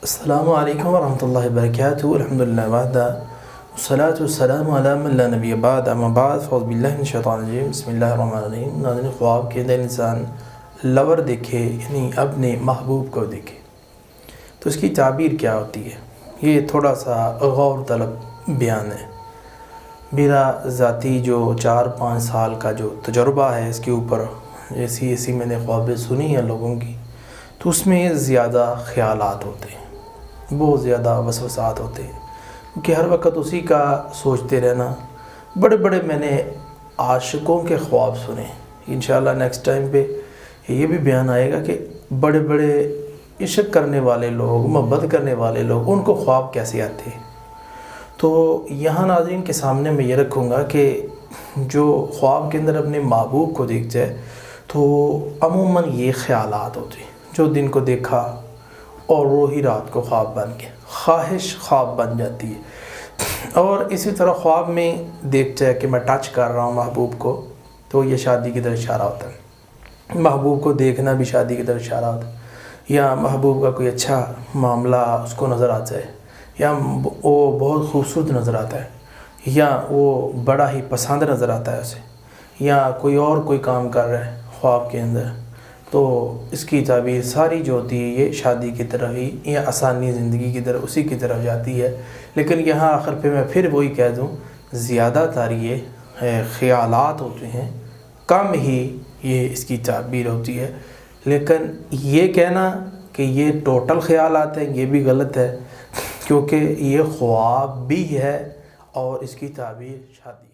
السلام علیکم ورحمۃ اللہ وبرکاتہ الحمدللہ وحدہ والصلاۃ والسلام علی من لا نبی بعد اما بعد فاعوذ باللہ من الشیطان الرجیم بسم اللہ الرحمن الرحیم۔ ناظرین، خواب کے اندر انسان لور دیکھے یعنی اپنے محبوب کو دیکھے تو اس کی تعبیر کیا ہوتی ہے، یہ تھوڑا سا غور طلب بیان ہے۔ میرا ذاتی جو 4-5 سال کا جو تجربہ ہے اس کے اوپر ایسی میں نے خوابیں سنی ہیں لوگوں کی، تو اس میں زیادہ خیالات ہوتے ہیں، بہت زیادہ وسوسات ہوتے ہیں، کیونکہ ہر وقت اسی کا سوچتے رہنا۔ بڑے بڑے میں نے عاشقوں کے خواب سنے، انشاءاللہ نیکسٹ ٹائم پہ یہ بھی بیان آئے گا کہ بڑے بڑے عشق کرنے والے لوگ، محبت کرنے والے لوگ، ان کو خواب کیسے آتے ہیں۔ تو یہاں ناظرین کے سامنے میں یہ رکھوں گا کہ جو خواب کے اندر اپنے محبوب کو دیکھ جائے تو عموماً یہ خیالات ہوتے ہیں، جو دن کو دیکھا اور وہی رات کو خواب بن کے خواہش خواب بن جاتی ہے۔ اور اسی طرح خواب میں دیکھ جائے کہ میں ٹچ کر رہا ہوں محبوب کو تو یہ شادی کی طرف اشارہ ہوتا ہے، محبوب کو دیکھنا بھی شادی کی طرف اشارہ ہوتا ہے، یا محبوب کا کوئی اچھا معاملہ اس کو نظر آ جائے، یا وہ بہت خوبصورت نظر آتا ہے، یا وہ بڑا ہی پسند نظر آتا ہے اسے، یا کوئی کام کر رہا ہے خواب کے اندر، تو اس کی تعبیر ساری جو ہوتی ہے یہ شادی کی طرف ہی یا آسانی زندگی کی طرف اسی کی طرف جاتی ہے۔ لیکن یہاں آخر پہ میں پھر وہی کہہ دوں، زیادہ تر یہ خیالات ہوتے ہیں، کم ہی یہ اس کی تعبیر ہوتی ہے۔ لیکن یہ کہنا کہ یہ ٹوٹل خیالات ہیں یہ بھی غلط ہے، کیونکہ یہ خواب بھی ہے اور اس کی تعبیر شادی